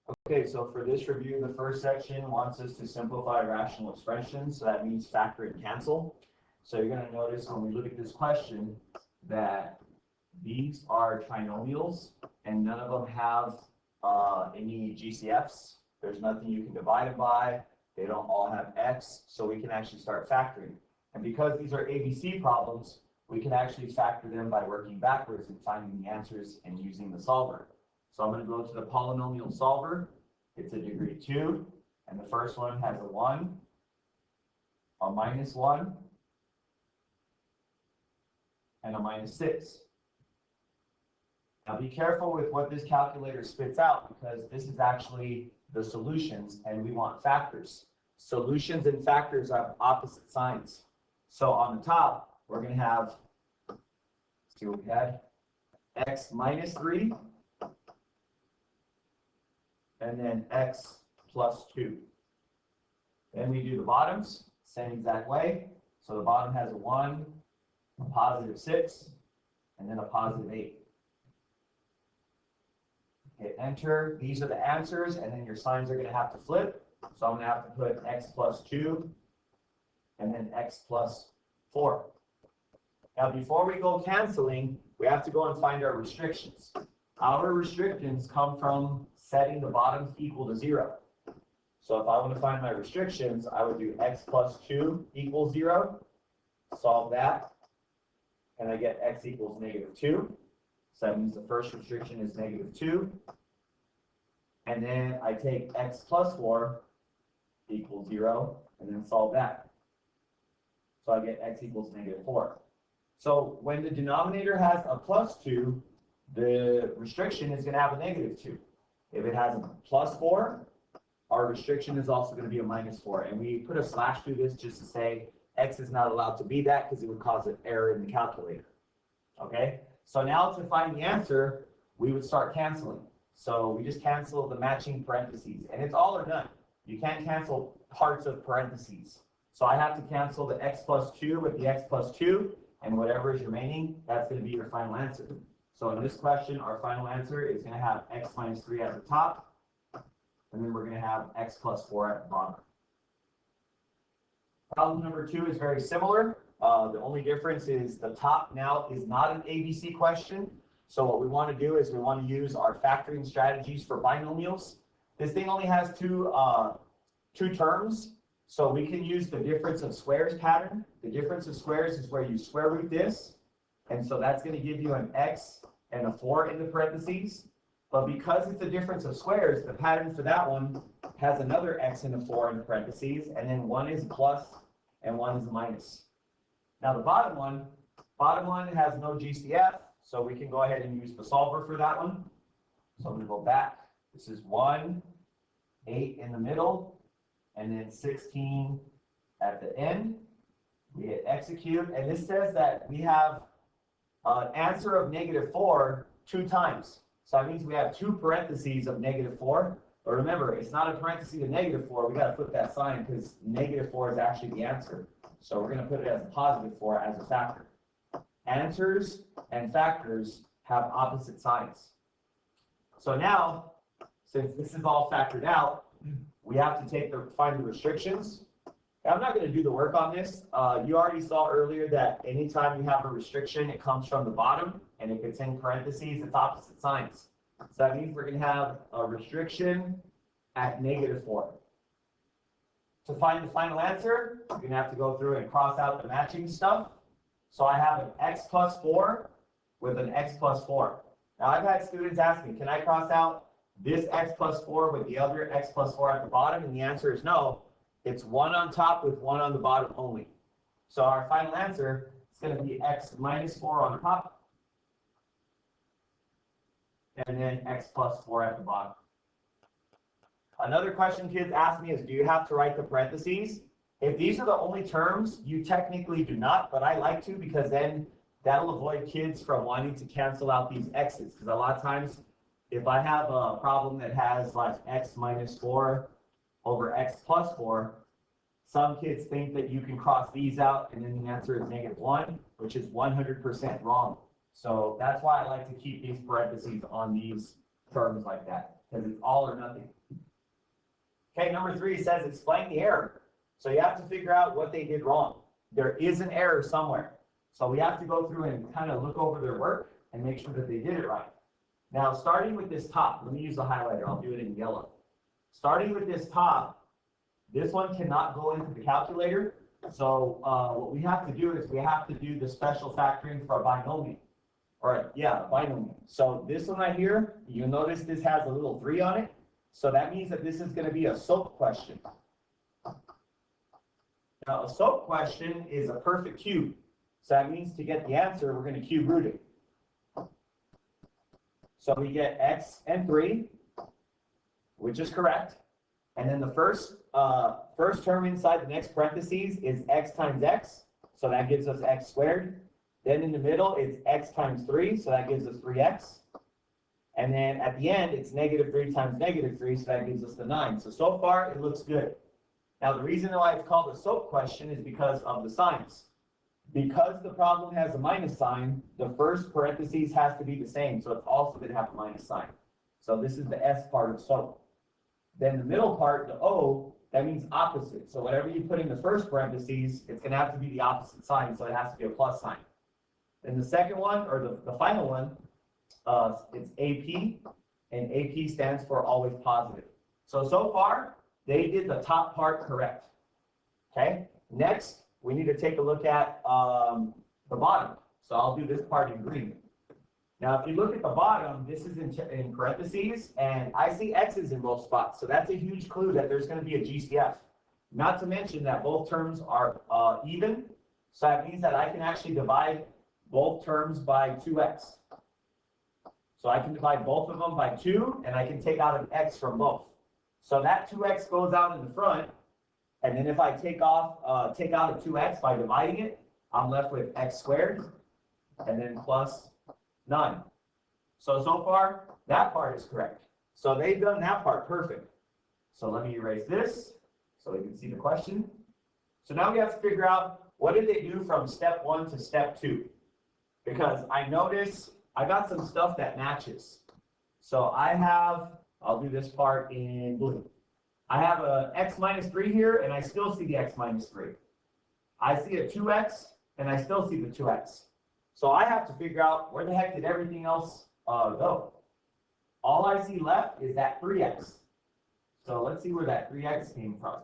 Okay, so for this review, the first section wants us to simplify rational expressions. So that means factor and cancel. So you're going to notice when we look at this question that these are trinomials and none of them have any GCFs. There's nothing you can divide them by. They don't all have x, so we can actually start factoring. And because these are ABC problems, we can actually factor them by working backwards and finding the answers and using the solver. So I'm going to go to the polynomial solver. It's a degree 2, and the first one has a 1, a -1, and a -6. Now be careful with what this calculator spits out because this is actually the solutions and we want factors. Solutions and factors have opposite signs. So on the top, we're going to have, let's see what we had, x minus 3, and then x plus 2. Then we do the bottoms, same exact way. So the bottom has a 1, a +6, and then a +8. Hit enter. These are the answers, and then your signs are going to have to flip. So I'm going to have to put x plus 2 and then x plus 4. Now, before we go canceling, we have to go and find our restrictions. Our restrictions come from setting the bottoms equal to 0. So if I want to find my restrictions, I would do x plus 2 equals 0. Solve that, and I get x equals -2. So that means the first restriction is -2. And then I take x plus 4 equals 0, and then solve that. So I get x equals -4. So when the denominator has a +2, the restriction is going to have a -2. If it has a +4, our restriction is also going to be a -4. And we put a slash through this just to say x is not allowed to be that because it would cause an error in the calculator. Okay? So now to find the answer, we would start canceling. So we just cancel the matching parentheses. And it's all or none. You can't cancel parts of parentheses. So I have to cancel the x plus 2 with the x plus 2. And whatever is remaining, that's going to be your final answer. So in this question, our final answer is going to have x minus 3 at the top. And then we're going to have x plus 4 at the bottom. Problem number 2 is very similar. The only difference is the top now is not an ABC question. So what we want to do is we want to use our factoring strategies for binomials. This thing only has two terms. So we can use the difference of squares pattern. The difference of squares is where you square root this. And so that's going to give you an x and a 4 in the parentheses. But because it's a difference of squares, the pattern for that one has another x and a 4 in parentheses. And then one is plus and one is minus. Now the bottom one has no GCF. So we can go ahead and use the solver for that one. So I'm going to go back. This is 1, 8 in the middle, and then 16 at the end. We hit execute, and this says that we have an answer of -4 2 times. So that means we have 2 parentheses of -4. But remember, it's not a parenthesis of -4. We got to flip that sign because -4 is actually the answer. So we're going to put it as a +4 as a factor. Answers and factors have opposite signs. So now, since this is all factored out, we have to find the restrictions. I'm not going to do the work on this. You already saw earlier that anytime you have a restriction, it comes from the bottom, and if it's in parentheses, it's opposite signs. So that means we're going to have a restriction at -4. To find the final answer, you're going to have to go through and cross out the matching stuff. So I have an x plus 4 with an x plus 4. Now I've had students ask me, can I cross out this x plus 4 with the other x plus 4 at the bottom? And the answer is no. It's one on top with one on the bottom only. So our final answer is going to be x minus 4 on top, and then x plus 4 at the bottom. Another question kids ask me is, do you have to write the parentheses? If these are the only terms, you technically do not, but I like to because then that'll avoid kids from wanting to cancel out these x's. Because a lot of times, if I have a problem that has like x minus 4 over x plus 4, some kids think that you can cross these out and then the answer is -1, which is 100% wrong. So that's why I like to keep these parentheses on these terms like that. because it's all or nothing. Okay, number 3 says explain the error. So you have to figure out what they did wrong. There is an error somewhere. So we have to go through and kind of look over their work and make sure that they did it right. Now, starting with this top, let me use the highlighter. I'll do it in yellow. Starting with this top, this one cannot go into the calculator. So what we have to do is we have to do the special factoring for a binomial. Binomial. So this one right here, you'll notice this has a little 3 on it. So that means that this is going to be a SOAP question. Now, a SOAP question is a perfect cube. So that means to get the answer, we're going to cube root it. So we get x and 3, which is correct. And then the first term inside the next parentheses is x times x. So that gives us x squared. Then in the middle, it's x times 3. So that gives us 3x. And then at the end, it's -3 times -3. So that gives us the 9. So far, it looks good. Now, the reason why it's called a SOAP question is because of the signs. Because the problem has a minus sign, the first parentheses has to be the same. So it's also going to have a minus sign. So this is the S part of SOAP. Then the middle part, the O, that means opposite. So whatever you put in the first parentheses, it's going to have to be the opposite sign. So it has to be a plus sign. Then the second one, or the final one, it's AP. And AP stands for always positive. So far, they did the top part correct. Okay, next, we need to take a look at the bottom. So I'll do this part in green. Now, if you look at the bottom, this is in parentheses, and I see X's in both spots. So that's a huge clue that there's going to be a GCF. Not to mention that both terms are even. So that means that I can actually divide both terms by 2x. So I can divide both of them by 2, and I can take out an x from both. So that 2x goes out in the front. And then if I take out a 2x by dividing it, I'm left with x squared and then plus 9. So far, that part is correct. So they've done that part perfect. So let me erase this so we can see the question. So now we have to figure out what did they do from step 1 to step 2. Because I notice I got some stuff that matches. So I'll do this part in blue. I have a x minus 3 here, and I still see the x minus 3. I see a 2x, and I still see the 2x. So I have to figure out where the heck did everything else go. All I see left is that 3x. So let's see where that 3x came from.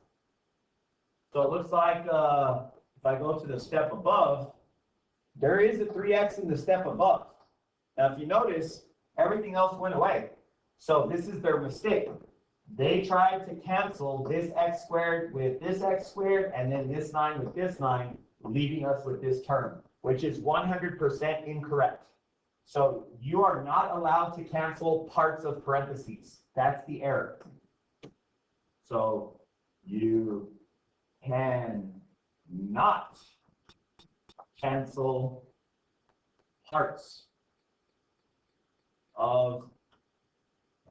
So it looks like if I go to the step above, there is a 3x in the step above. Now, if you notice, everything else went away. So this is their mistake. They tried to cancel this x squared with this x squared, and then this 9 with this 9, leaving us with this term, which is 100% incorrect. So you are not allowed to cancel parts of parentheses. That's the error. So you cannot cancel parts of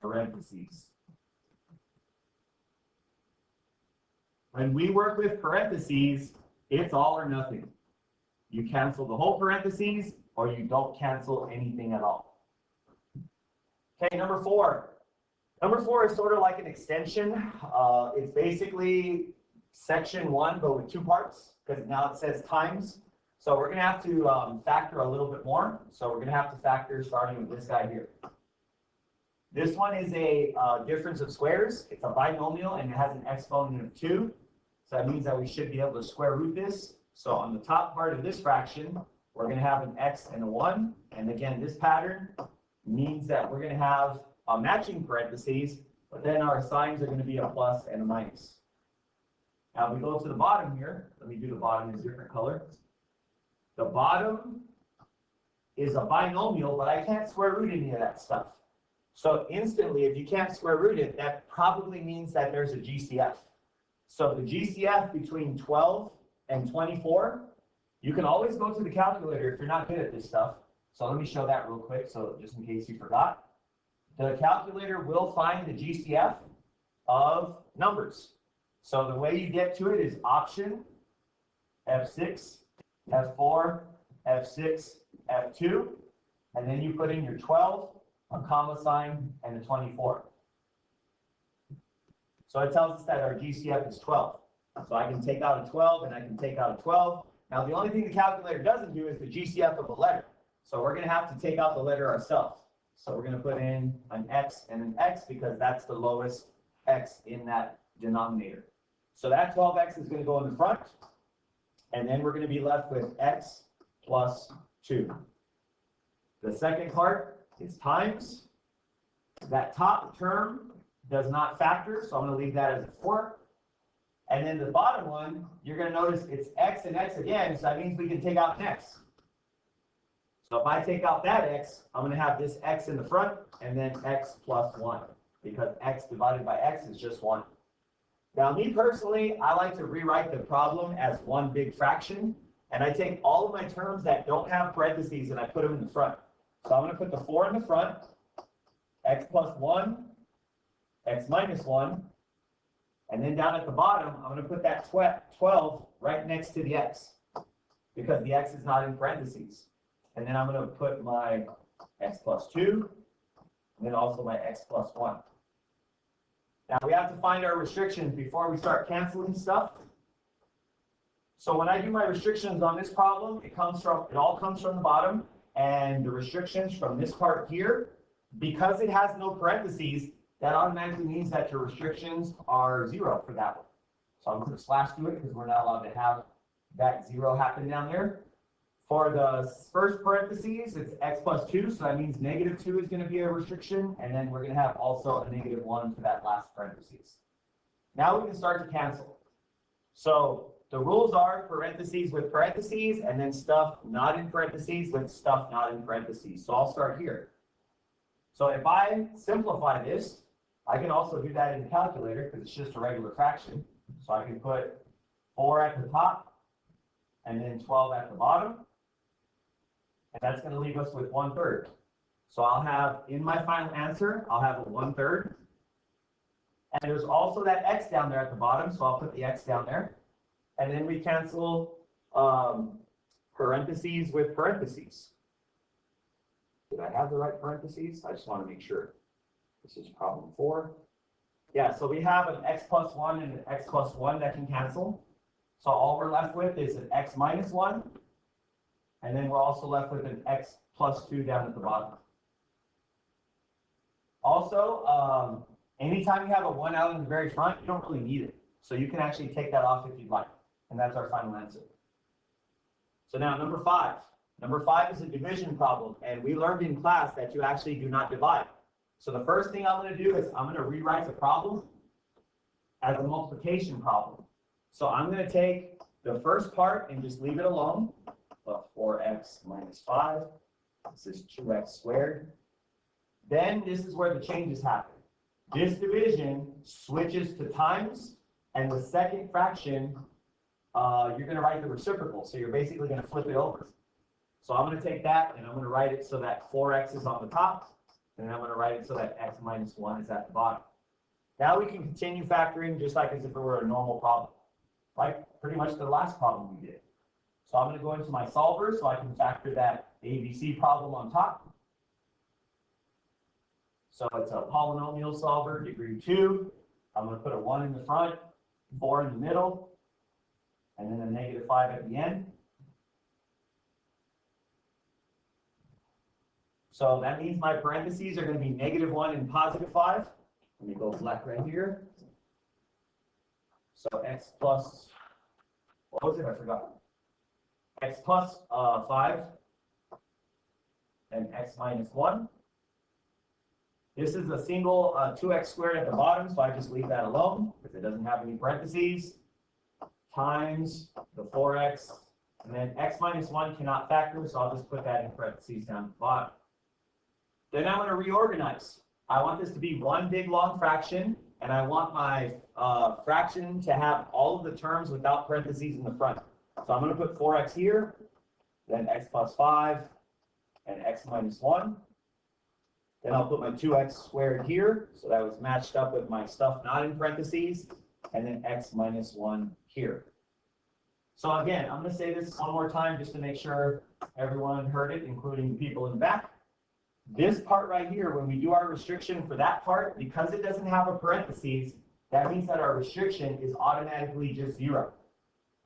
parentheses. When we work with parentheses, it's all or nothing. You cancel the whole parentheses, or you don't cancel anything at all. Okay, number 4. Number 4 is sort of like an extension. It's basically section 1, but with 2 parts, because now it says times. So we're going to have to factor a little bit more. So we're going to have to factor starting with this guy here. This one is a difference of squares. It's a binomial, and it has an exponent of 2. So that means that we should be able to square root this. So on the top part of this fraction, we're going to have an x and a 1. And again, this pattern means that we're going to have a matching parentheses, but then our signs are going to be a plus and a minus. Now, if we go to the bottom here, let me do the bottom in a different color. The bottom is a binomial, but I can't square root any of that stuff. So instantly, if you can't square root it, that probably means that there's a GCF. So the GCF between 12 and 24, you can always go to the calculator if you're not good at this stuff. So let me show that real quick, so just in case you forgot. The calculator will find the GCF of numbers. So the way you get to it is option, F6, F4, F6, F2, and then you put in your 12, a comma sign, and a 24. So it tells us that our GCF is 12. So I can take out a 12 and I can take out a 12. Now the only thing the calculator doesn't do is the GCF of a letter. So we're going to have to take out the letter ourselves. So we're going to put in an X and an X because that's the lowest X in that denominator. So that 12X is going to go in the front. And then we're going to be left with X plus 2. The second part is times. That top term does not factor, so I'm going to leave that as a 4. And then the bottom one, you're going to notice it's X and X again, so that means we can take out an X. So if I take out that X, I'm going to have this X in the front, and then X plus 1, because X divided by X is just 1. Now, me personally, I like to rewrite the problem as one big fraction, and I take all of my terms that don't have parentheses and I put them in the front. So I'm going to put the 4 in the front, X plus 1, X minus 1, and then down at the bottom, I'm going to put that 12 right next to the X, because the X is not in parentheses. And then I'm going to put my X plus 2, and then also my X plus 1. Now we have to find our restrictions before we start canceling stuff. So when I do my restrictions on this problem, it all comes from the bottom, and the restrictions from this part here, because it has no parentheses, that automatically means that your restrictions are 0 for that one. So I'm going to put a slash to it because we're not allowed to have that 0 happen down there. For the first parentheses, it's X plus 2, so that means negative 2 is going to be a restriction, and then we're going to have also a negative 1 for that last parentheses. Now we can start to cancel. So the rules are parentheses with parentheses, and then stuff not in parentheses with stuff not in parentheses. So I'll start here. So if I simplify this, I can also do that in the calculator because it's just a regular fraction. So I can put 4 at the top and then 12 at the bottom. And that's going to leave us with 1/3. So I'll have, in my final answer, I'll have a 1/3. And there's also that X down there at the bottom, so I'll put the X down there. And then we cancel parentheses with parentheses. Did I have the right parentheses? I just want to make sure. This is problem 4. Yeah, so we have an X plus 1 and an X plus 1 that can cancel. So all we're left with is an X minus 1. And then we're also left with an X plus 2 down at the bottom. Also, anytime you have a 1 out in the very front, you don't really need it. So you can actually take that off if you'd like. And that's our final answer. So now number 5. Number 5 is a division problem. And we learned in class that you actually do not divide. So the first thing I'm going to do is I'm going to rewrite the problem as a multiplication problem. So I'm going to take the first part and just leave it alone. 4x minus 5. This is 2x squared. Then this is where the changes happen. This division switches to times, and the second fraction, you're going to write the reciprocal. So you're basically going to flip it over. So I'm going to take that, and I'm going to write it so that 4x is on the top, and then I'm going to write it so that x minus 1 is at the bottom. Now we can continue factoring just like as if it were a normal problem, like pretty much the last problem we did. So I'm going to go into my solver so I can factor that ABC problem on top. So it's a polynomial solver, degree 2. I'm going to put a 1 in the front, 4 in the middle, and then a negative 5 at the end. So that means my parentheses are going to be negative 1 and positive 5. Let me go black right here. So x plus, what was it? I forgot. X plus 5 and x minus 1. This is a single 2x squared at the bottom, so I just leave that alone because it doesn't have any parentheses, times the 4x, and then x minus 1 cannot factor, so I'll just put that in parentheses down at the bottom. Then I'm going to reorganize. I want this to be one big long fraction, and I want my fraction to have all of the terms without parentheses in the front. So I'm going to put 4x here, then x plus 5, and x minus 1. Then I'll put my 2x squared here, so that was matched up with my stuff not in parentheses, and then x minus 1 here. So again, I'm going to say this one more time just to make sure everyone heard it, including the people in the back. This part right here, when we do our restriction for that part, because it doesn't have a parentheses, that means that our restriction is automatically just 0.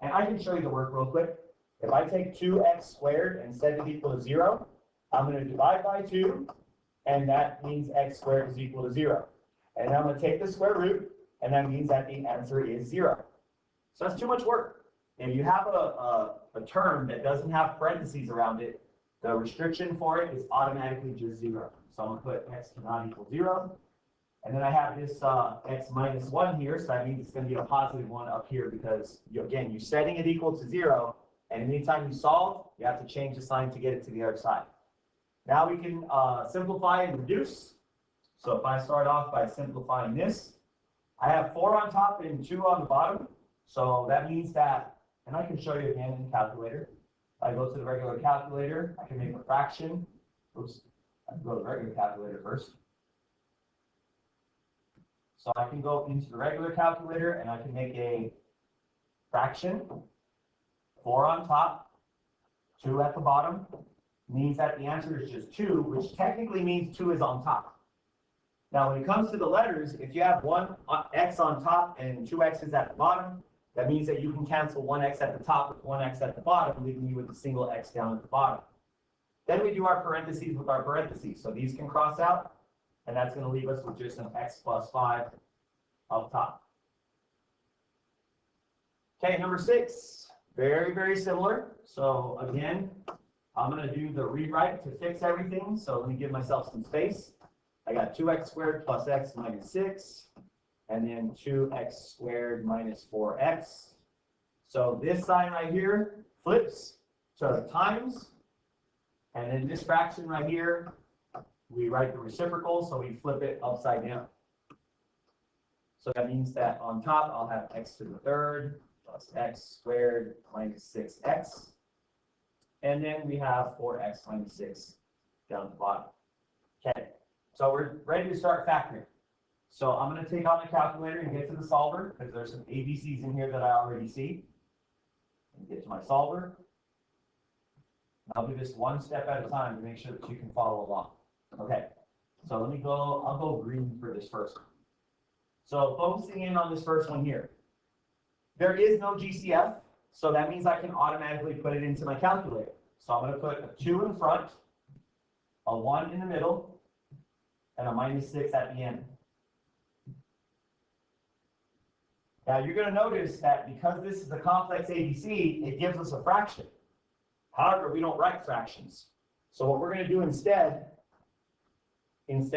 And I can show you the work real quick. If I take 2x squared and set it equal to 0, I'm going to divide by 2, and that means x squared is equal to 0. And I'm going to take the square root, and that means that the answer is 0. So that's too much work. If you have a term that doesn't have parentheses around it, the restriction for it is automatically just 0. So I'm going to put x cannot equal 0. And then I have this x minus 1 here, so that means it's going to be a positive 1 up here because, again, you're setting it equal to 0, and anytime you solve, you have to change the sign to get it to the other side. Now we can simplify and reduce. So if I start off by simplifying this, I have 4 on top and 2 on the bottom. So that means that, and I can show you again in the calculator. I go to the regular calculator, I can make a fraction. Oops, I can go to the regular calculator first. So I can go into the regular calculator and I can make a fraction. 4 on top, 2 at the bottom, means that the answer is just 2, which technically means 2 is on top. Now, when it comes to the letters, if you have 1 x on top and 2 x's at the bottom, that means that you can cancel 1 x at the top with 1 x at the bottom, leaving you with a single x down at the bottom. Then we do our parentheses with our parentheses. So these can cross out, and that's going to leave us with just an x plus 5 up top. Okay, number 6. Very, very similar. So again, I'm going to do the rewrite to fix everything. So let me give myself some space. I got 2x squared plus x minus 6, and then 2x squared minus 4x. So this sign right here flips to times, and then this fraction right here, we write the reciprocal, so we flip it upside down. So that means that on top, I'll have x to the third plus x squared minus 6x. And then we have 4x minus 6 down at the bottom. Okay, so we're ready to start factoring. So I'm going to take out my calculator and get to the solver, because there's some ABCs in here that I already see. And get to my solver. I'll do this one step at a time to make sure that you can follow along. Okay, so let me go, I'll go green for this first one. So focusing in on this first one here. There is no GCF, so that means I can automatically put it into my calculator. So I'm going to put a 2 in front, a 1 in the middle, and a minus 6 at the end. Now you're going to notice that because this is a complex ABC, it gives us a fraction. However, we don't write fractions. So what we're going to do instead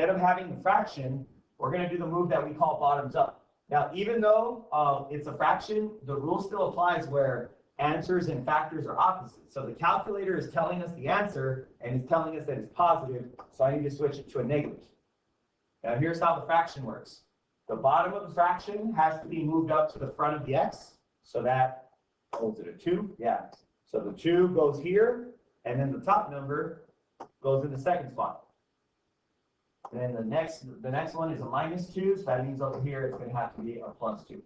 of having the fraction, we're going to do the move that we call bottoms up. Now, even though it's a fraction, the rule still applies where answers and factors are opposite. So the calculator is telling us the answer, and it's telling us that it's positive, so I need to switch it to a negative. Now, here's how the fraction works. The bottom of the fraction has to be moved up to the front of the x, so that goes to a 2. Yeah. So the 2 goes here, and then the top number goes in the second spot. And then the next one is a minus 2, so that means over here it's going to have to be a plus 2.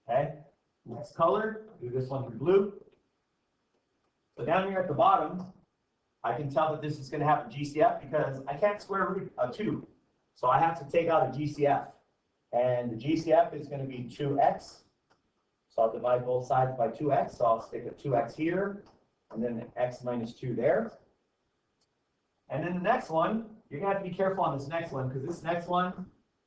Okay? Next color, do this one in blue. So down here at the bottom, I can tell that this is going to have a GCF because I can't square root a 2. So I have to take out a GCF. And the GCF is going to be 2x. So I'll divide both sides by 2x. So I'll stick a 2x here, and then an x minus 2 there. And then the next one, you're going to have to be careful on this next one, because this next one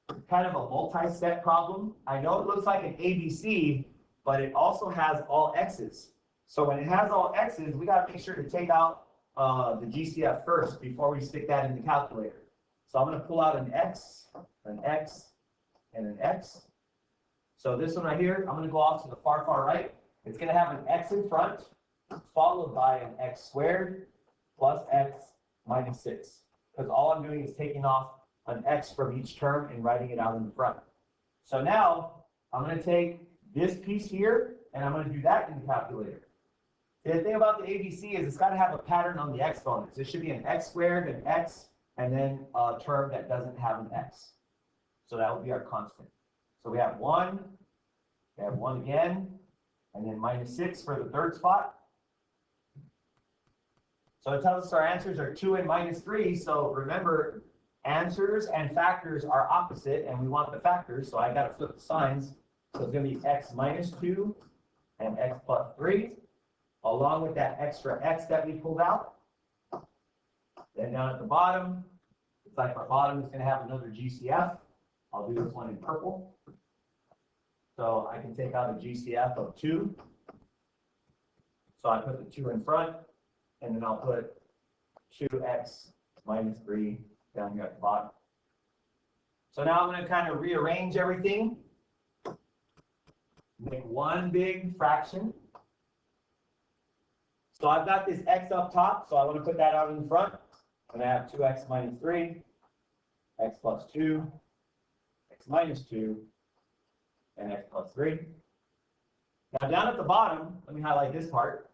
is kind of a multi-step problem. I know it looks like an ABC, but it also has all x's. So when it has all x's, we got to make sure to take out the GCF first before we stick that in the calculator. So I'm going to pull out an x, and an x. So this one right here, I'm going to go off to the far right. It's going to have an x in front, followed by an x squared plus x minus 6. Because all I'm doing is taking off an x from each term and writing it out in the front. So now I'm going to take this piece here, and I'm going to do that in the calculator. The thing about the ABC is it's got to have a pattern on the exponents. It should be an x squared, an x, and then a term that doesn't have an x. So that would be our constant. So we have 1, we have 1 again, and then minus 6 for the third spot. So it tells us our answers are 2 and minus 3. So remember, answers and factors are opposite, and we want the factors, so I got to flip the signs. So it's going to be x minus 2 and x plus 3, along with that extra x that we pulled out. Then down at the bottom, it's like our bottom is going to have another GCF. I'll do this one in purple. So I can take out a GCF of 2. So I put the 2 in front, and then I'll put 2x minus 3 down here at the bottom. So now I'm going to kind of rearrange everything, make one big fraction. So I've got this x up top, so I want to put that out in front. And I have 2x minus 3, x plus 2, x minus 2, and x plus 3. Now down at the bottom, let me highlight this part.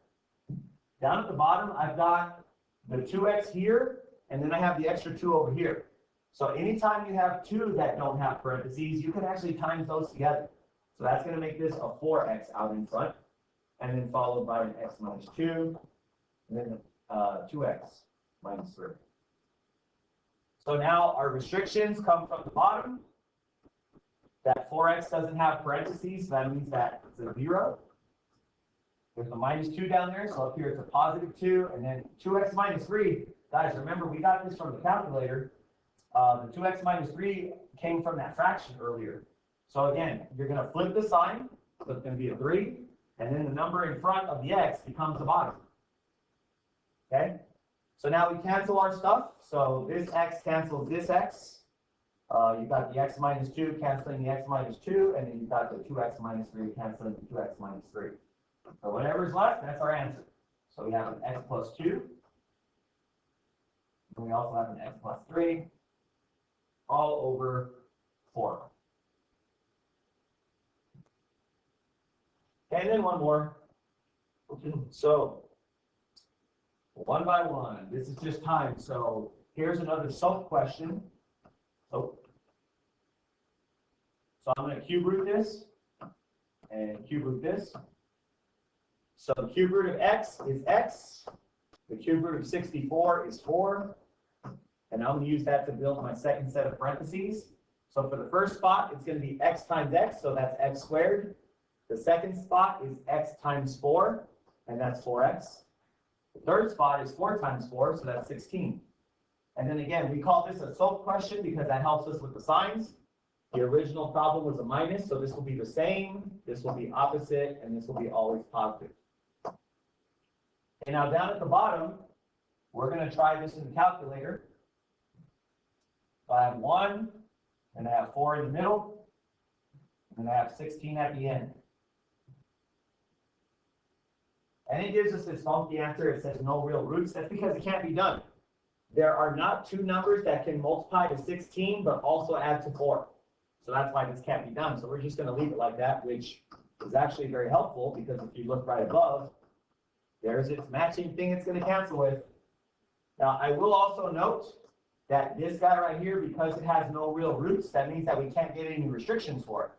Down at the bottom, I've got the 2x here, and then I have the extra 2 over here. So anytime you have 2 that don't have parentheses, you can actually times those together. So that's going to make this a 4x out in front, and then followed by an x minus 2, and then 2x minus 3. So now our restrictions come from the bottom. That 4x doesn't have parentheses, so that means that it's a 0. There's a minus 2 down there, so up here it's a positive 2, and then 2x minus 3. Guys, remember, we got this from the calculator. The 2x minus 3 came from that fraction earlier. So again, you're going to flip the sign, so it's going to be a 3, and then the number in front of the x becomes the bottom. Okay? So now we cancel our stuff. So this x cancels this x. You've got the x minus 2 canceling the x minus 2, and then you've got the 2x minus 3 canceling the 2x minus 3. So whatever's left, that's our answer. So we have an x plus 2. And we also have an x plus 3, all over 4. And then one more. So one by one, this is just time. So here's another SOAP question. So I'm going to cube root this and cube root this. So the cube root of x is x. The cube root of 64 is 4. And I'm going to use that to build my second set of parentheses. So for the first spot, it's going to be x times x, so that's x squared. The second spot is x times 4, and that's 4x. The third spot is 4 times 4, so that's 16. And then again, we call this a SOAP question because that helps us with the signs. The original problem was a minus, so this will be the same, this will be opposite, and this will be always positive. And now down at the bottom, we're going to try this in the calculator. So I have 1, and I have 4 in the middle, and I have 16 at the end. And it gives us this funky answer. It says no real roots. That's because it can't be done. There are not two numbers that can multiply to 16, but also add to 4. So that's why this can't be done. So we're just going to leave it like that, which is actually very helpful because if you look right above, there's its matching thing it's going to cancel with. Now, I will also note that this guy right here, because it has no real roots, that means that we can't get any restrictions for it.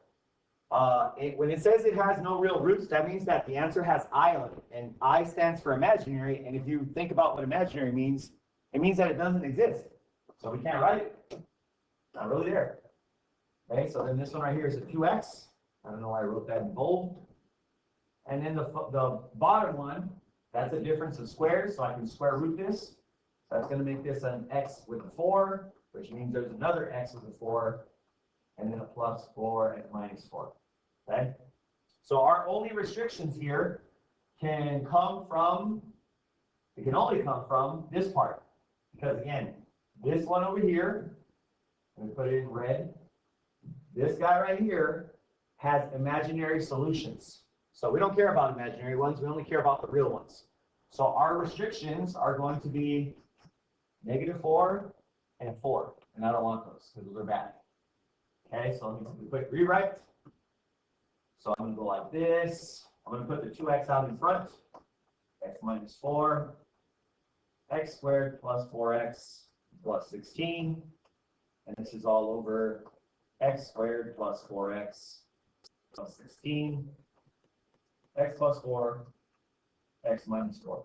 When it says it has no real roots, that means that the answer has I on it, and I stands for imaginary, and if you think about what imaginary means, it means that it doesn't exist. So we can't write it. Not really there. Okay, so then this one right here is a 2x. I don't know why I wrote that in bold. And then the bottom one, that's a difference of squares, so I can square root this. So that's going to make this an x with a 4, which means there's another x with a 4, and then a plus 4 and a minus 4. Okay? So our only restrictions here can only come from this part. Because again, this one over here, let me put it in red, this guy right here has imaginary solutions. So we don't care about imaginary ones, we only care about the real ones. So our restrictions are going to be -4 and 4, and I don't want those because those are bad. Okay, so let me do a quick rewrite. So I'm going to go like this. I'm going to put the 2x out in front. X minus 4, x squared plus 4x plus 16. And this is all over x squared plus 4x plus 16. X plus 4, x minus 4.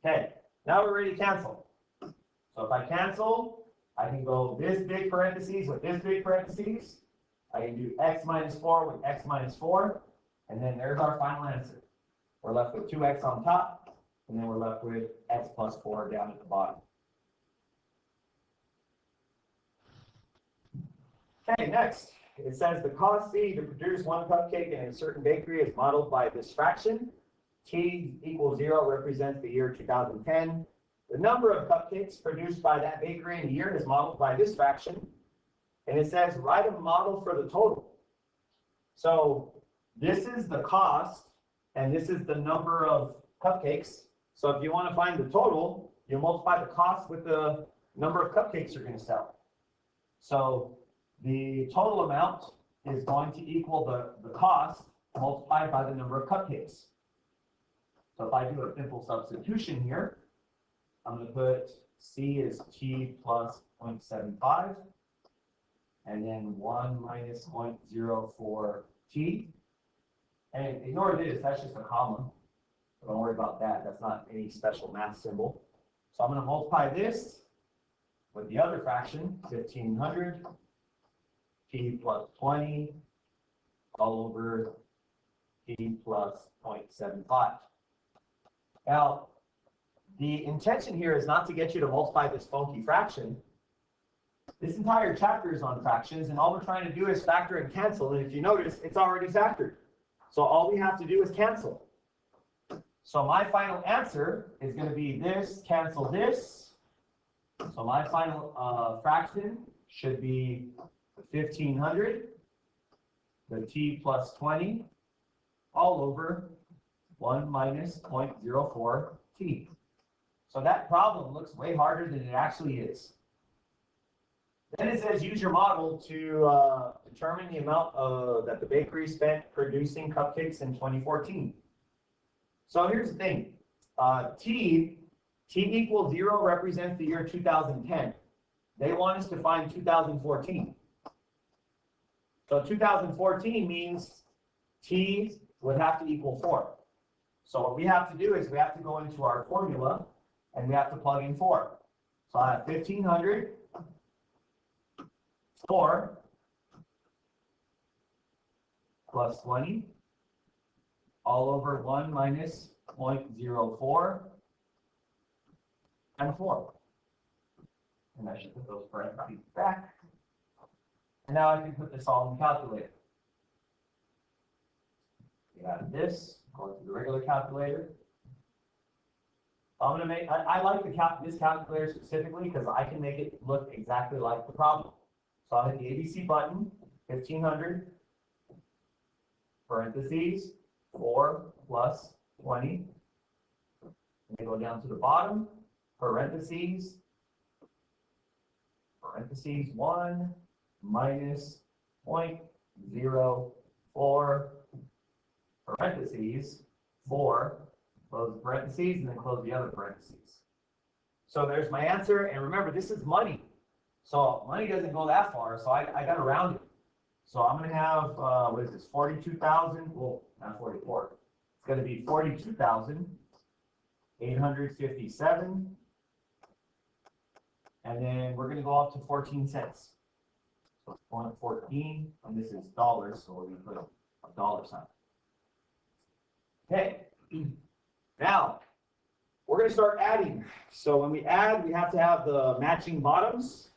Okay, now we're ready to cancel. So if I cancel, I can go this big parentheses with this big parentheses. I can do x minus 4 with x minus 4. And then there's our final answer. We're left with 2x on top, and then we're left with x plus 4 down at the bottom. Okay, next. It says the cost C to produce one cupcake in a certain bakery is modeled by this fraction. T equals 0 represents the year 2010. The number of cupcakes produced by that bakery in a year is modeled by this fraction. And it says write a model for the total. So this is the cost, and this is the number of cupcakes. So if you want to find the total, you multiply the cost with the number of cupcakes you're going to sell. So the total amount is going to equal the cost multiplied by the number of cupcakes. So if I do a simple substitution here, I'm going to put C is T plus 0.75, and then 1 minus 0.04 T. And ignore this, that's just a comma. So don't worry about that. That's not any special math symbol. So I'm going to multiply this with the other fraction, 1500, T plus 20, all over T plus 0.75. Now, the intention here is not to get you to multiply this funky fraction. This entire chapter is on fractions, and all we're trying to do is factor and cancel. And if you notice, it's already factored. So all we have to do is cancel. So my final answer is going to be this, cancel this. So my final fraction should be 1500, the T plus 20, all over 1 minus 0.04 T. So that problem looks way harder than it actually is. Then it says use your model to determine the amount that the bakery spent producing cupcakes in 2014. So here's the thing. T equals 0 represents the year 2010. They want us to find 2014. So 2014 means T would have to equal 4. So what we have to do is we have to go into our formula and we have to plug in 4. So I have 1500. 4 plus 20 all over 1 minus 0.04 and 4. And I should put those parentheses back. And now I can put this all in the calculator. We got this, going to the regular calculator. I'm going to make, I like this calculator specifically because I can make it look exactly like the problem. So I'll hit the ABC button, 1500, parentheses, 4 plus 20. And go down to the bottom, parentheses, 1 minus 0.04, parentheses, 4, close the parentheses, and then close the other parentheses. So there's my answer, and remember, this is money. So money doesn't go that far, so I got to round it. So I'm going to have, what is this, 42,000? Well, not 44. It's going to be 42,857. And then we're going to go up to 14 cents. So it's 1.14, and this is dollars, so we're going to put a dollar sign. Okay. Now, we're going to start adding. So when we add, we have to have the matching bottoms.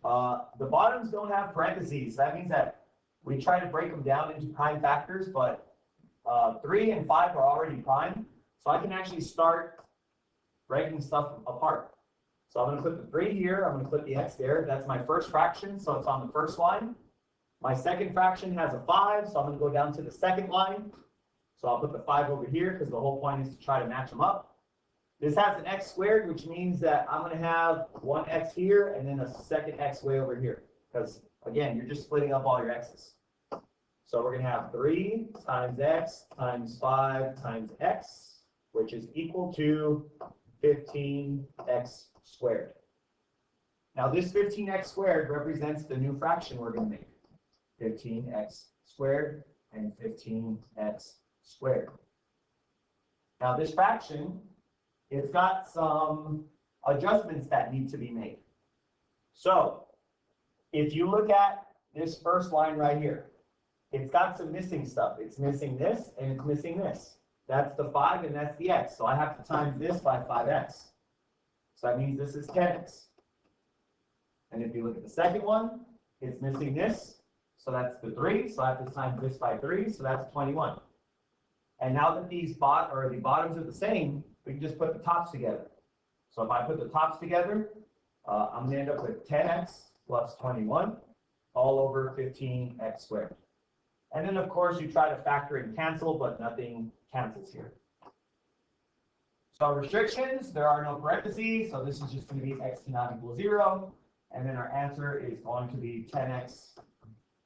The bottoms don't have parentheses. That means that we try to break them down into prime factors, but 3 and 5 are already prime. So I can actually start breaking stuff apart. So I'm going to put the 3 here. I'm going to put the x there. That's my first fraction, so it's on the first line. My second fraction has a 5, so I'm going to go down to the second line. So I'll put the 5 over here because the whole point is to try to match them up. This has an x squared, which means that I'm going to have one x here and then a second x way over here. Because, again, you're just splitting up all your x's. So we're going to have 3 times x times 5 times x, which is equal to 15x squared. Now, this 15x squared represents the new fraction we're going to make. 15x squared and 15x squared. Now, this fraction, it's got some adjustments that need to be made. So if you look at this first line right here, it's got some missing stuff. It's missing this and it's missing this. That's the 5 and that's the x. So I have to times this by 5x. So that means this is 10x. And if you look at the second one, it's missing this. So that's the 3. So I have to times this by 3. So that's 21. And now that the bottoms are the same, we can just put the tops together. So if I put the tops together, I'm going to end up with 10x plus 21 all over 15x squared. And then, of course, you try to factor and cancel, but nothing cancels here. So restrictions, there are no parentheses, so this is just going to be x cannot equal 0. And then our answer is going to be 10x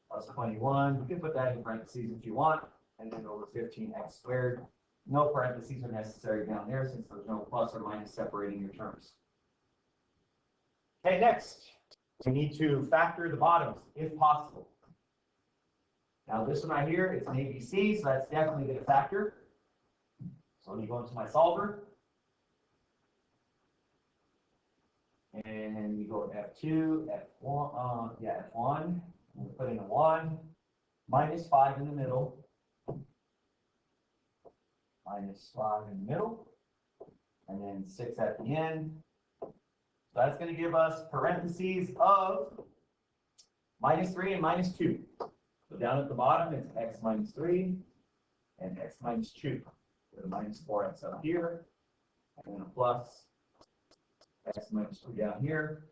plus 21. You can put that in parentheses if you want, and then over 15x squared. No parentheses are necessary down there since there's no plus or minus separating your terms. Okay, next, we need to factor the bottoms if possible. Now this one right here, it's an ABC, so that's definitely going to factor. So let me go into my solver. And we go F2, F1, F1. We'll put in a 1, minus 5 in the middle, minus 5 in the middle, and then 6 at the end. So that's going to give us parentheses of minus 3 and minus 2. So down at the bottom, it's x minus 3 and x minus 2. So the minus 4x up here, and then a plus x minus 2 down here.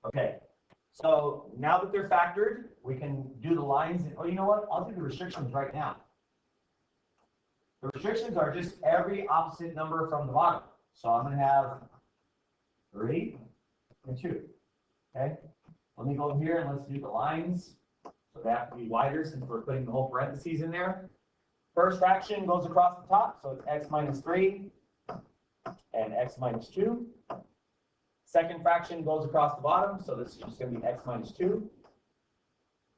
Okay, so now that they're factored, we can do the lines. Oh, you know what? I'll do the restrictions right now. The restrictions are just every opposite number from the bottom. So I'm going to have 3 and 2. Okay, let me go here and let's do the lines. So they have to be wider since we're putting the whole parentheses in there. First fraction goes across the top, so it's x minus 3 and x minus 2. Second fraction goes across the bottom, so this is just going to be x minus 2.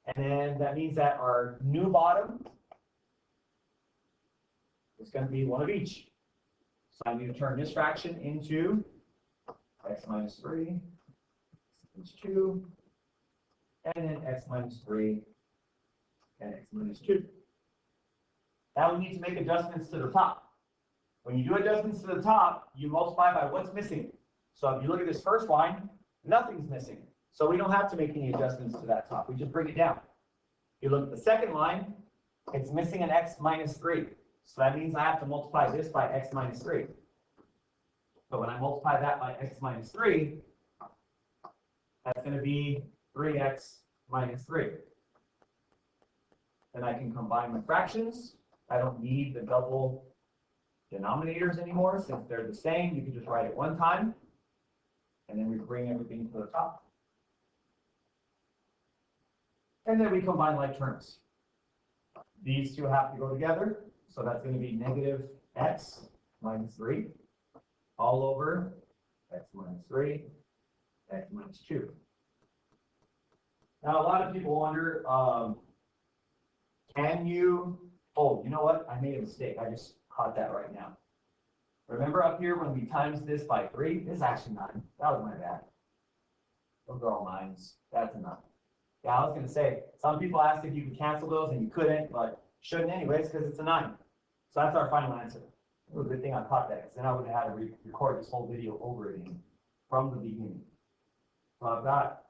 And then that means that our new bottom is going to be one of each. So I need to turn this fraction into x minus 3, x 2, and then x minus 3 and x minus 2. Now we need to make adjustments to the top. When you do adjustments to the top, you multiply by what's missing. So if you look at this first line, nothing's missing. So we don't have to make any adjustments to that top. We just bring it down. If you look at the second line, it's missing an x minus 3. So that means I have to multiply this by x minus 3. So when I multiply that by x minus 3, that's going to be 3x minus 3. Then I can combine my fractions. I don't need the double denominators anymore since they're the same. You can just write it one time, and then we bring everything to the top. And then we combine like terms. These two have to go together, so that's going to be negative x minus 3 all over x minus 3, x minus 2. Now, a lot of people wonder, can you, oh, you know what? I made a mistake. I just caught that right now. Remember up here when we times this by 3? This is actually 9. That was my bad. Those are all 9s. That's a 9. Yeah, I was going to say, some people asked if you could cancel those and you couldn't, but shouldn't anyways because it's a 9. So that's our final answer. It was a good thing I caught that because then I would have had to record this whole video over again from the beginning. So I've got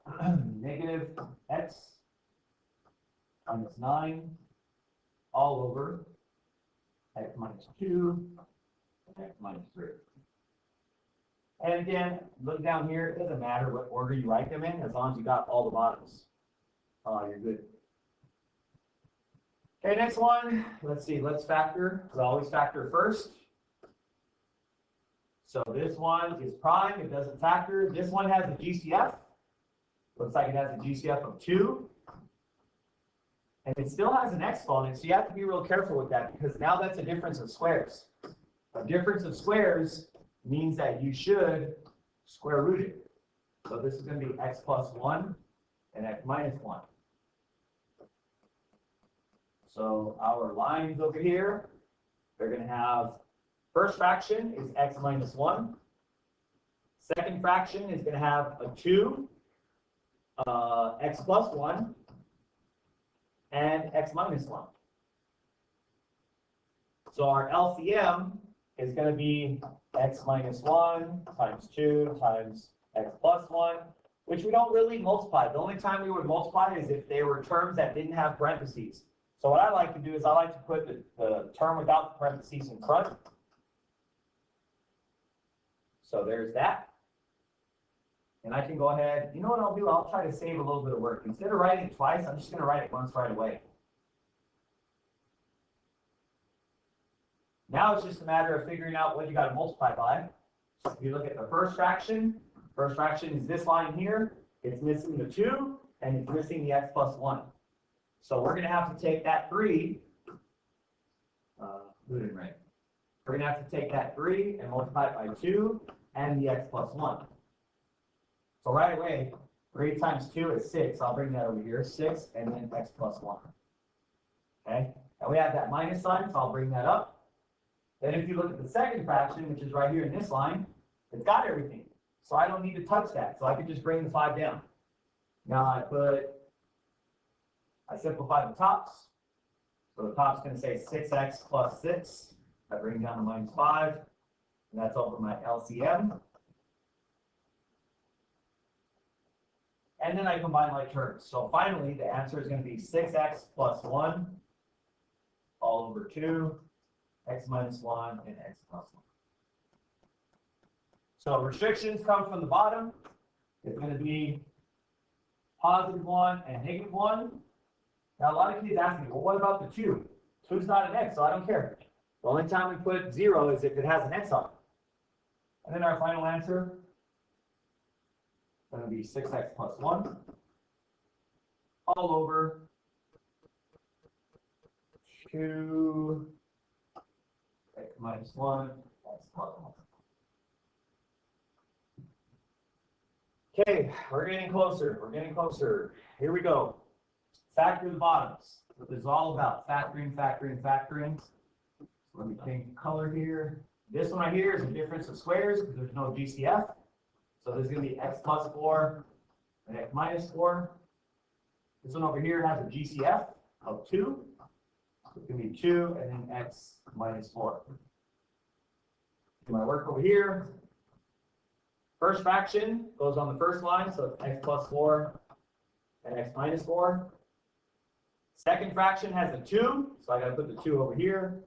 negative x minus 9 all over x minus 2 and x minus 3. And again, look down here, it doesn't matter what order you write them in as long as you got all the bottoms. You're good. Okay, next one. Let's see, let's factor. We always factor first. So this one is prime, it doesn't factor. This one has a GCF. Looks like it has a GCF of 2. And it still has an exponent, so you have to be real careful with that because now that's a difference of squares. A difference of squares means that you should square root it. So this is going to be x plus 1 and x minus 1. So our lines over here, they're going to have first fraction is x minus 1. Second fraction is going to have a 2. x plus 1 and x minus 1. So our LCM is going to be x minus 1 times 2 times x plus 1, which we don't really multiply. The only time we would multiply is if they were terms that didn't have parentheses. So what I like to do is I like to put the term without the parentheses in front. So there's that. And I can go ahead, you know what I'll do? I'll try to save a little bit of work. Instead of writing it twice, I'm just going to write it once right away. Now it's just a matter of figuring out what you got to multiply by. So if you look at the first fraction is this line here. It's missing the 2, and it's missing the x plus 1. So we're going to have to take that 3. We're going to have to take that 3 and multiply it by 2 and the x plus 1. So right away, 3 times 2 is 6. I'll bring that over here. 6 and then x plus 1. Okay? And we have that minus sign, so I'll bring that up. Then if you look at the second fraction, which is right here in this line, it's got everything. So I don't need to touch that. So I can just bring the 5 down. Now I simplify the tops. So the top's going to say 6x plus 6. I bring down to minus 5. And that's over my LCM. And then I combine my terms. So finally, the answer is going to be 6x plus 1 all over 2, x minus 1, and x plus 1. So restrictions come from the bottom. It's going to be positive 1 and negative 1. Now, a lot of kids ask me, well, what about the 2? 2 is not an x, so I don't care. The only time we put 0 is if it has an x on it. And then our final answer is going to be 6x plus 1 all over 2 x minus 1 x plus 1. Okay, we're getting closer. We're getting closer. Here we go. Factor the bottoms. What this is all about. Factoring, factoring, factoring. So let me change color here. This one right here is a difference of squares because there's no GCF. So this is going to be x plus 4 and x minus 4. This one over here has a GCF of 2. So it's going to be 2 and then x minus 4. Do my work over here. First fraction goes on the first line, so it's x plus 4 and x minus 4. Second fraction has a 2, so I got to put the 2 over here.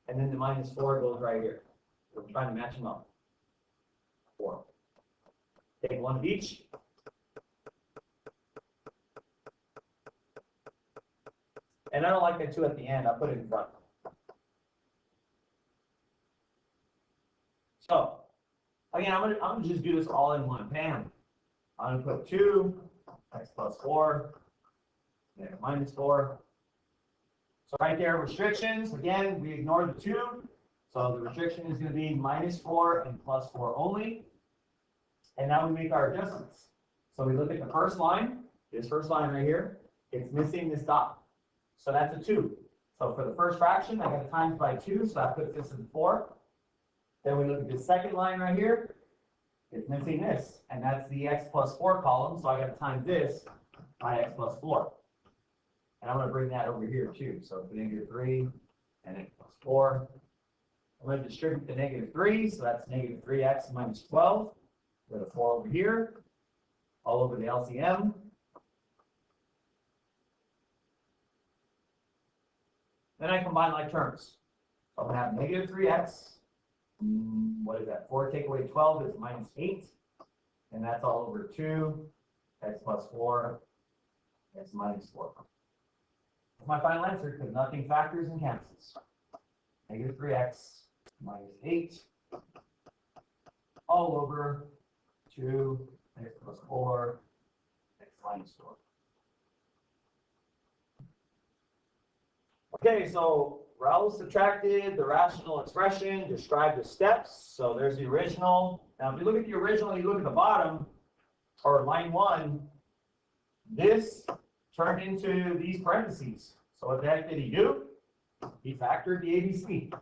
And then the minus 4 goes right here. We're trying to match them up. 4. Take one of each. And I don't like that 2 at the end. I'll put it in front. So, again, I'm gonna just do this all in one. Bam. I'm going to put 2, x plus 4, and x minus 4. So right there, restrictions. Again, we ignore the 2. So the restriction is going to be minus 4 and plus 4 only. And now we make our adjustments. So we look at the first line, this first line right here. It's missing this dot. So that's a 2. So for the first fraction, I got to times by 2, so that puts this in 4. Then we look at the second line right here. It's missing this, and that's the x plus 4 column, so I got to times this by x plus 4. And I'm going to bring that over here too. So it's negative 3 and x plus 4. I'm going to distribute the negative 3, so that's negative 3x minus 12 with a 4 over here, all over the LCM. Then I combine my terms. So I'm going to have negative 3x. What is that? 4 take away 12 is minus 8. And that's all over 2, x plus 4, x minus 4. That's my final answer because nothing factors and cancels. Negative 3x minus 8 all over 2, x plus 4, x minus 4. Okay, so Raul subtracted the rational expression, described the steps. So there's the original. Now, if you look at the original, you look at the bottom, or line 1, this turned into these parentheses. So what the heck did he do? He factored the ABC.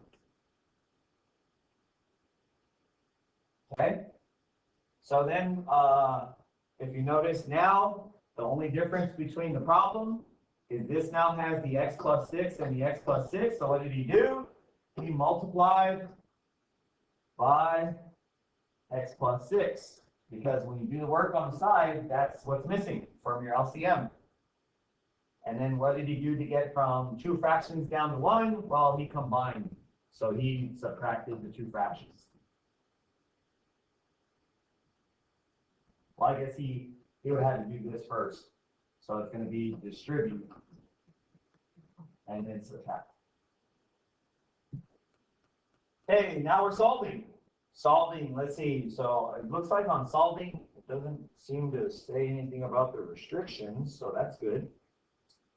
Okay? So then if you notice now, the only difference between the problem is this now has the x plus 6 and the x plus 6. So what did he do? He multiplied by x plus 6. Because when you do the work on the side, that's what's missing from your LCM. And then what did he do to get from 2 fractions down to 1? Well, he combined. So he subtracted the 2 fractions. Well, I guess he would have to do this first. So it's going to be distribute and then subtract. Okay, now we're solving. Solving, let's see. So it looks like on solving, it doesn't seem to say anything about the restrictions, so that's good.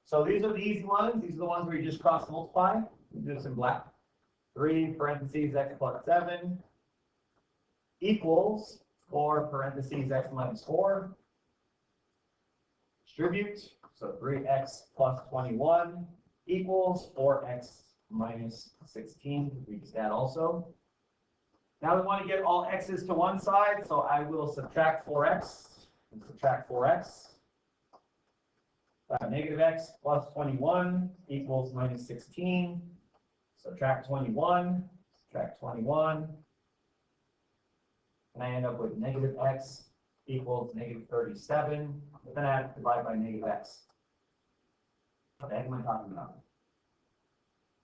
So these are the easy ones. These are the ones where you just cross multiply. Do this in black. 3 parentheses x plus 7 equals 4 parentheses x minus 4. Distribute. So 3x plus 21 equals 4x minus 16. We use that also. Now we want to get all x's to one side, so I will subtract 4x and subtract 4x. Negative x plus 21 equals minus 16. Subtract 21, subtract 21. And I end up with negative x equals negative 37. But then I have to divide by negative x. What the heck am I talking about?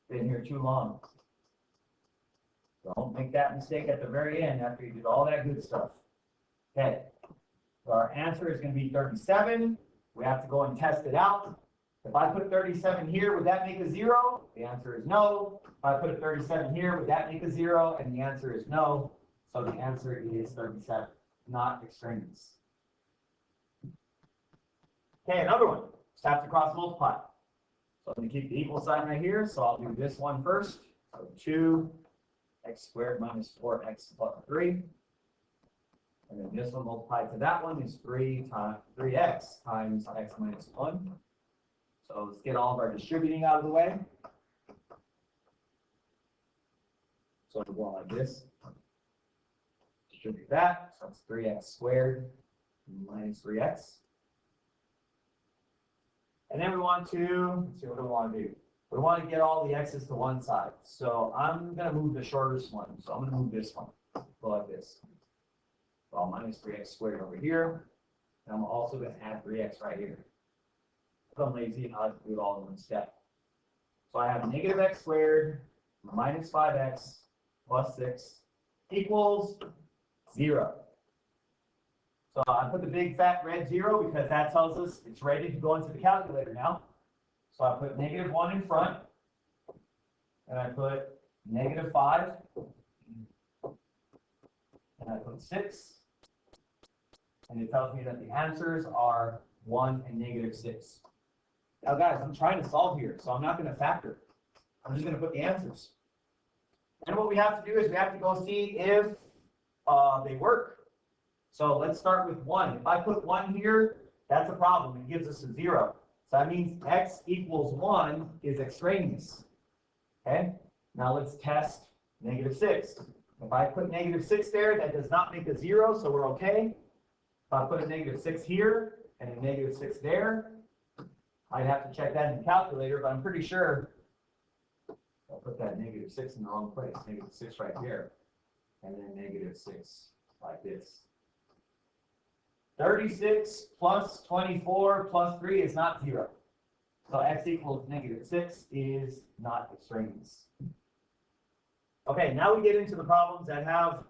Been here too long. Don't make that mistake at the very end after you did all that good stuff. Okay, so our answer is going to be 37. We have to go and test it out. If I put 37 here, would that make a 0? The answer is no. If I put a 37 here, would that make a 0? And the answer is no. So the answer is 37, not extraneous. Okay, another one. Just have to cross multiply. So I'm going to keep the equal sign right here. So I'll do this one first. So 2. X squared minus 4x plus 3. And then this one multiplied to that one is 3x times x minus 1. So let's get all of our distributing out of the way. So we'll go like this. Distribute that. So it's 3x squared minus 3x. And then we want to, let's see, what do we want to do? We want to get all the x's to one side. So I'm going to move the shortest one. So I'm going to move this one. Go like this. So I'll minus 3x squared over here. And I'm also going to add 3x right here. If I'm lazy, I'll do it all in one step. So I have negative x squared minus 5x plus 6 equals 0. So I put the big fat red 0 because that tells us it's ready to go into the calculator now. So I put negative 1 in front, and I put negative 5, and I put 6, and it tells me that the answers are 1 and negative 6. Now guys, I'm trying to solve here, so I'm not going to factor. I'm just going to put the answers. And what we have to do is we have to go see if they work. So let's start with 1. If I put 1 here, that's a problem. It gives us a 0. So that means x equals 1 is extraneous. Okay? Now let's test negative 6. If I put negative 6 there, that does not make a 0, so we're okay. If I put a negative 6 here and a negative 6 there, I'd have to check that in the calculator, but I'm pretty sure I'll put that negative 6 in the wrong place. Negative 6 right here. And then negative 6 like this. 36 plus 24 plus 3 is not 0. So x equals negative 6 is not extraneous. Okay, now we get into the problems that have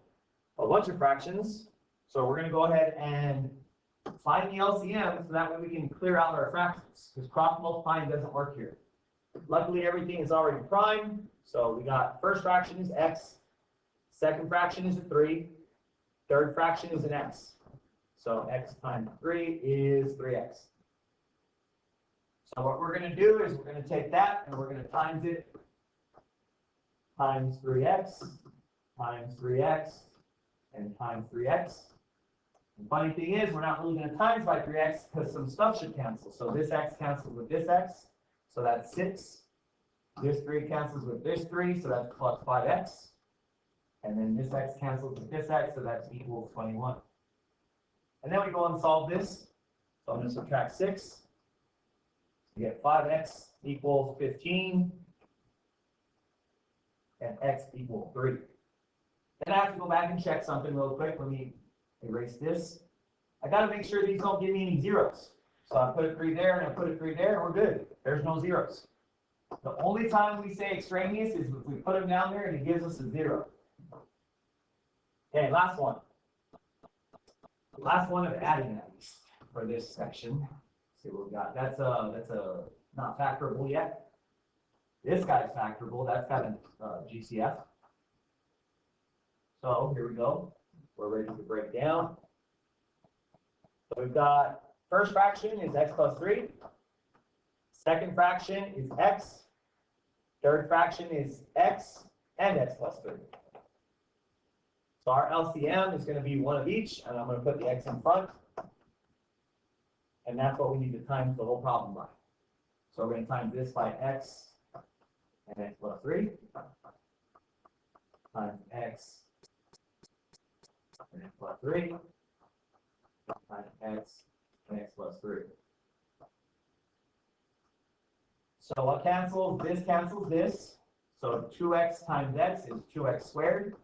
a bunch of fractions. So we're going to go ahead and find the LCM so that way we can clear out our fractions. Because cross multiplying doesn't work here. Luckily, everything is already prime. So we got first fraction is x. Second fraction is a 3. Third fraction is an x. So x times 3 is 3x. So what we're going to do is we're going to take that and we're going to times it times 3x, times 3x, and times 3x. The funny thing is we're not really going to times by 3x because some stuff should cancel. So this x cancels with this x, so that's 6. This 3 cancels with this 3, so that's plus 5x. And then this x cancels with this x, so that's equals 21. And then we go and solve this. So I'm going to subtract 6. We get 5x equals 15. And x equals 3. Then I have to go back and check something real quick. Let me erase this. I got to make sure these don't give me any zeros. So I put a 3 there, and I put a 3 there, and we're good. There's no zeros. The only time we say extraneous is if we put them down there and it gives us a 0. Okay, last one. Last one of adding at least for this section. Let's see what we got. That's a not factorable yet. This guy's factorable. That's got a GCF. So here we go. We're ready to break down. So we've got first fraction is x plus 3. Second fraction is x. Third fraction is x and x plus 3. So our LCM is going to be one of each, and I'm going to put the x in front. And that's what we need to times the whole problem by. So we're going to times this by x and x plus 3 times x and x plus 3 times x and x plus 3. So what cancels? This cancels this. So 2x times x is 2x squared.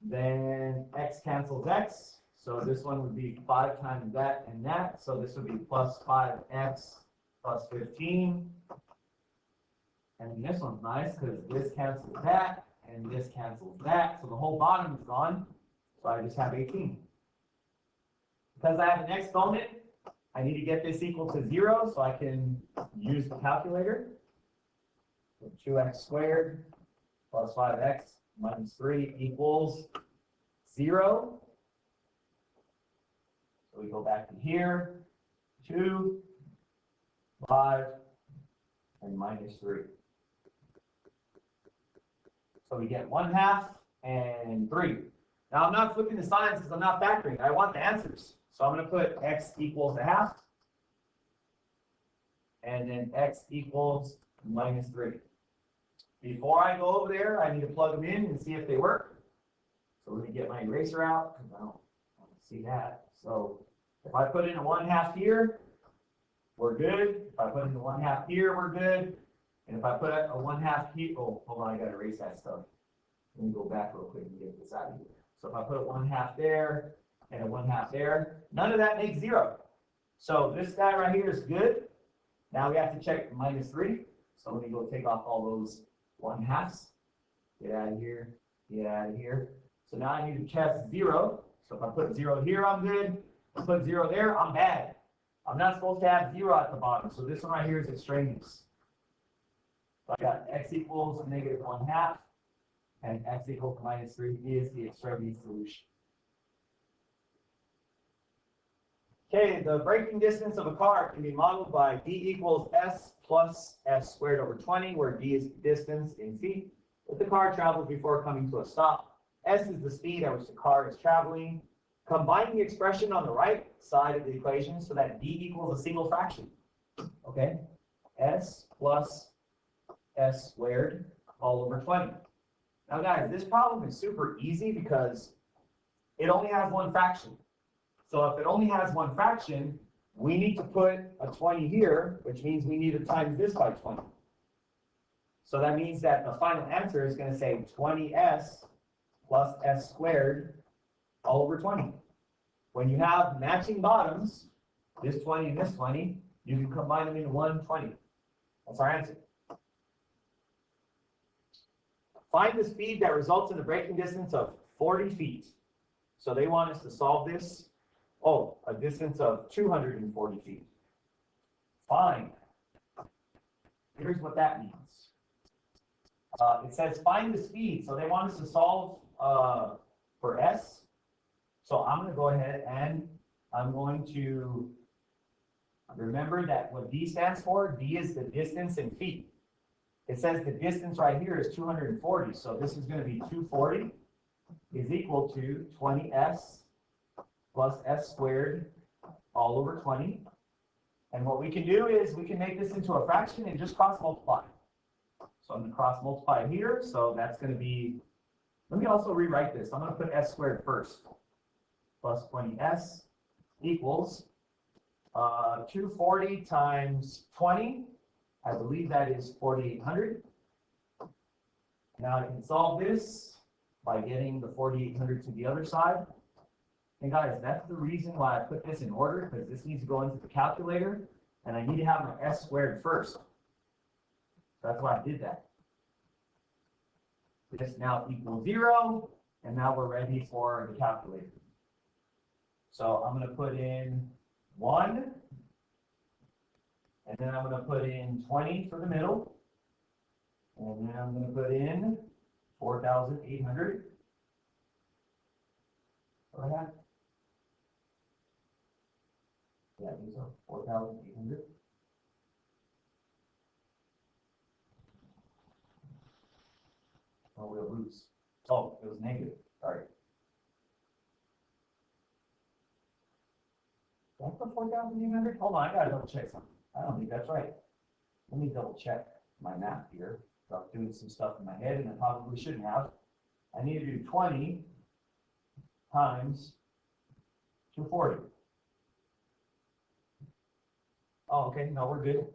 Then x cancels x. So this one would be 5 times that and that. So this would be plus 5x plus 15. And this one's nice because this cancels that and this cancels that. So the whole bottom is gone. So I just have 18. Because I have an exponent, I need to get this equal to 0 so I can use the calculator. So 2x squared plus 5x minus 3 equals 0. So we go back to here, 2, 5, and minus 3. So we get 1/2 and 3. Now I'm not flipping the signs because I'm not factoring. I want the answers. So I'm going to put x equals 1/2. And then x equals minus 3. Before I go over there, I need to plug them in and see if they work. So let me get my eraser out because I don't want to see that. So if I put in a 1/2 here, we're good. If I put in the 1/2 here, we're good. And if I put a 1/2 here, oh, hold on, I got to erase that stuff. Let me go back real quick and get this out of here. So if I put a 1/2 there and a 1/2 there, none of that makes 0. So this guy right here is good. Now we have to check minus 3. So let me go take off all those 1/2s. Get out of here. Get out of here. So now I need to test 0. So if I put 0 here, I'm good. If I put 0 there, I'm bad. I'm not supposed to have 0 at the bottom. So this one right here is extraneous. So I got x equals negative 1/2. And x equals minus 3 is the extraneous solution. Okay, the braking distance of a car can be modeled by d equals s plus s squared over 20, where d is distance in feet that the car travels before coming to a stop. S is the speed at which the car is traveling. Combine the expression on the right side of the equation so that d equals a single fraction. Okay, s plus s squared all over 20. Now guys, this problem is super easy because it only has one fraction. So if it only has one fraction, we need to put a 20 here, which means we need to times this by 20. So that means that the final answer is going to say 20s plus s squared all over 20. When you have matching bottoms, this 20 and this 20, you can combine them into 120. That's our answer. Find the speed that results in a braking distance of 40 feet. So they want us to solve this. Oh, a distance of 240 feet. Fine. Here's what that means. It says find the speed. So they want us to solve for s. So I'm going to go ahead and I'm going to remember that what d stands for, d is the distance in feet. It says the distance right here is 240. So this is going to be 240 is equal to 20s plus s squared all over 20. And what we can do is we can make this into a fraction and just cross multiply. So I'm going to cross multiply here. So that's going to be, let me also rewrite this. I'm going to put s squared first. plus 20s equals 240 times 20. I believe that is 4,800. Now I can solve this by getting the 4,800 to the other side. And guys, that's the reason why I put this in order, because this needs to go into the calculator, and I need to have my s squared first. That's why I did that. This now equals 0, and now we're ready for the calculator. So I'm going to put in 1, and then I'm going to put in 20 for the middle, and then I'm going to put in 4,800. Go ahead. Yeah, these are 4,800. Oh, we'll lose. Oh, it was negative. Sorry. Did I put 4,800? Hold on, I gotta double check something. I don't think that's right. Let me double check my math here. So I'm doing some stuff in my head, and I probably shouldn't have. I need to do 20 times 240. Oh, okay, no, we're good.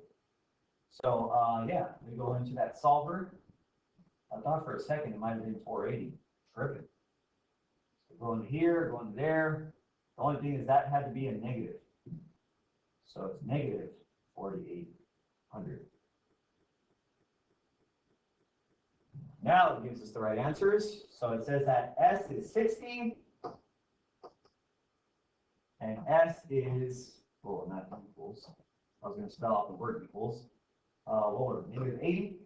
So, yeah, we go into that solver. I thought for a second it might have been 480. Terrific. So go into here, go into there. The only thing is that had to be a negative. So it's negative 4,800. Now it gives us the right answers. So it says that S is 60. And S is, oh, not equals. I was going to spell out the word equals. What was it? Negative 80.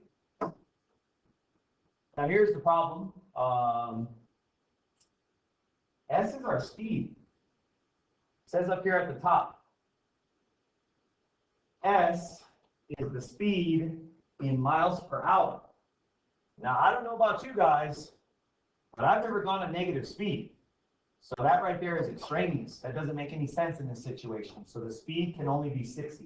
Now here's the problem. S is our speed. It says up here at the top. S is the speed in miles per hour. Now I don't know about you guys, but I've never gone at negative speed. So that right there is extraneous. That doesn't make any sense in this situation. So the speed can only be 60.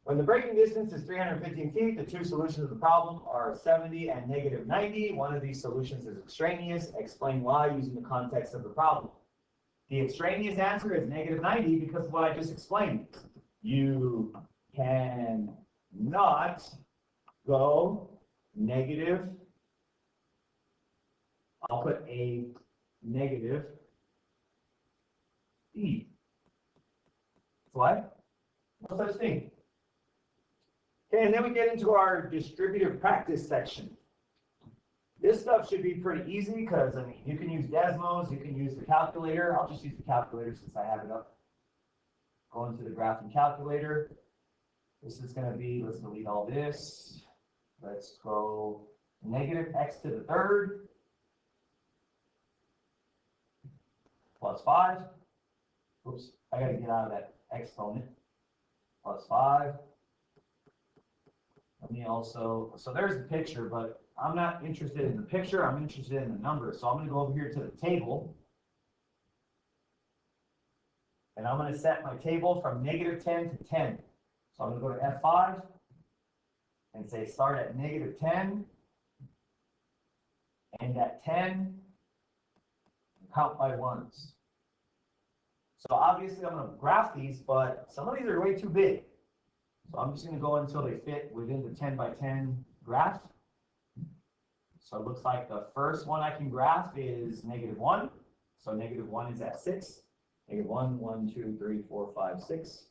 When the braking distance is 315 feet, the two solutions of the problem are 70 and negative 90. One of these solutions is extraneous. Explain why using the context of the problem. The extraneous answer is negative 90 because of what I just explained. You can not go negative. I'll put a negative speed. What? No such thing. Okay, and then we get into our distributive practice section. This stuff should be pretty easy because, I mean, you can use Desmos, you can use the calculator. I'll just use the calculator since I have it up. Go into the graphing calculator. This is going to be, let's delete all this. Let's go negative x to the third plus 5. Oops, I got to get out of that exponent. Plus 5. Let me also, so there's the picture, but I'm not interested in the picture, I'm interested in the number. So I'm going to go over here to the table. And I'm going to set my table from negative 10 to 10. So I'm going to go to F5 and say start at negative 10, end at 10, and count by ones. So obviously I'm going to graph these, but some of these are way too big. So I'm just going to go until they fit within the 10 by 10 graph. So it looks like the first one I can graph is negative 1. So negative 1 is at 6. Negative 1, 1, 2, 3, 4, 5, 6.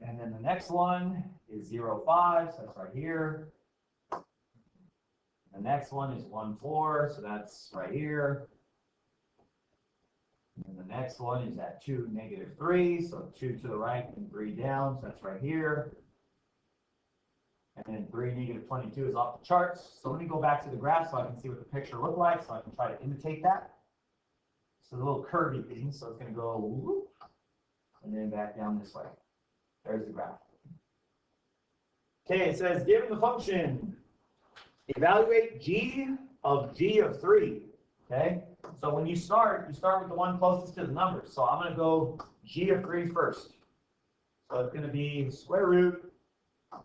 And then the next one is 0, 5. So that's right here. The next one is 1, 4. So that's right here. And the next one is at 2, negative 3. So 2 to the right and 3 down. So that's right here. And then 3, negative 22 is off the charts. So let me go back to the graph so I can see what the picture looked like, so I can try to imitate that. So the little curvy thing. So it's going to go whoop, and then back down this way. There's the graph. Okay, it says given the function, evaluate g of 3. Okay, so when you start with the one closest to the number. So I'm going to go g of 3 first. So it's going to be square root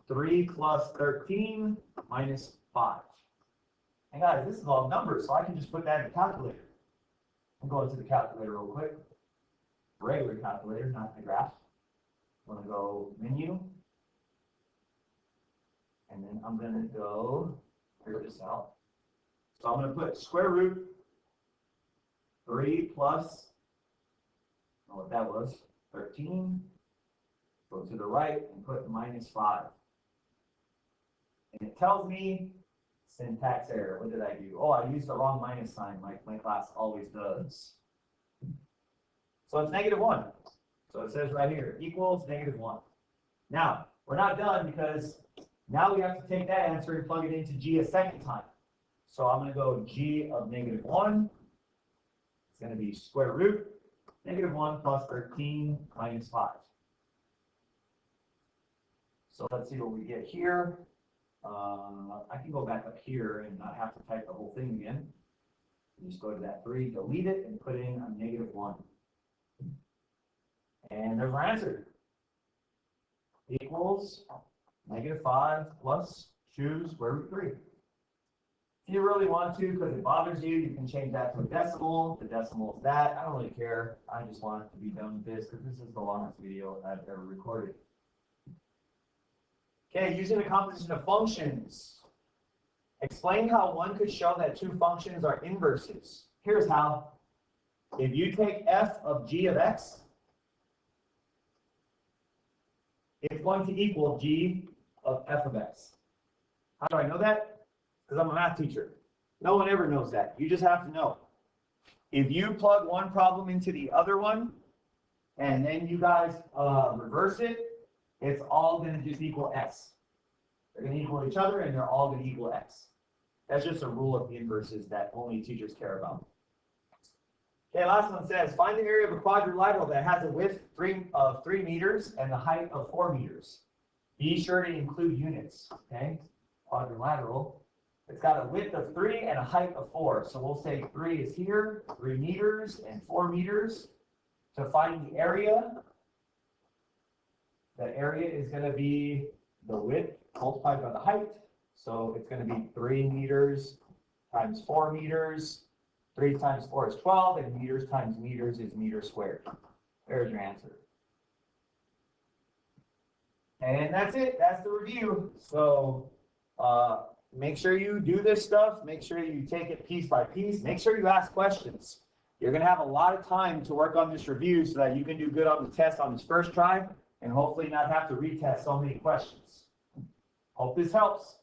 3 plus 13 minus 5. And guys, this is all numbers, so I can just put that in the calculator. I'm going to the calculator real quick. Regular calculator, not the graph. I'm going to go menu. And then I'm going to go figure this out. So I'm going to put square root 3 plus, I don't know what that was, 13. Go to the right and put minus 5. And it tells me syntax error. What did I do? Oh, I used the wrong minus sign like my class always does. So it's -1. So it says right here, equals -1. Now, we're not done because now we have to take that answer and plug it into G a second time. So I'm going to go G of -1. It's going to be square root -1 plus 13 minus 5. So let's see what we get here. I can go back up here and not have to type the whole thing again. Just go to that 3, delete it, and put in a -1. And there's our answer. Equals -5 plus choose square root 3. If you really want to, because it bothers you, you can change that to a decimal. The decimal is that. I don't really care. I just want it to be done with this because this is the longest video I've ever recorded. Okay, using the composition of functions. Explain how one could show that two functions are inverses. Here's how. If you take f of g of x, it's going to equal g of f of x. How do I know that? Because I'm a math teacher. No one ever knows that. You just have to know. If you plug one problem into the other one, and then you guys reverse it, it's all going to just equal x. They're going to equal each other, and they're all going to equal x. That's just a rule of the inverses that only teachers care about. Okay, last one says, find the area of a quadrilateral that has a width of 3 meters and the height of 4 meters. Be sure to include units, okay? Quadrilateral. It's got a width of 3 and a height of 4. So we'll say 3 is here, 3 meters and 4 meters. To find the area is going to be the width multiplied by the height. So it's going to be 3 meters times 4 meters. 3 times 4 is 12, and meters times meters is meter squared. There's your answer. And that's it. That's the review. So make sure you do this stuff. Make sure you take it piece by piece. Make sure you ask questions. You're going to have a lot of time to work on this review so that you can do good on the test on this first try and hopefully not have to retest so many questions. Hope this helps.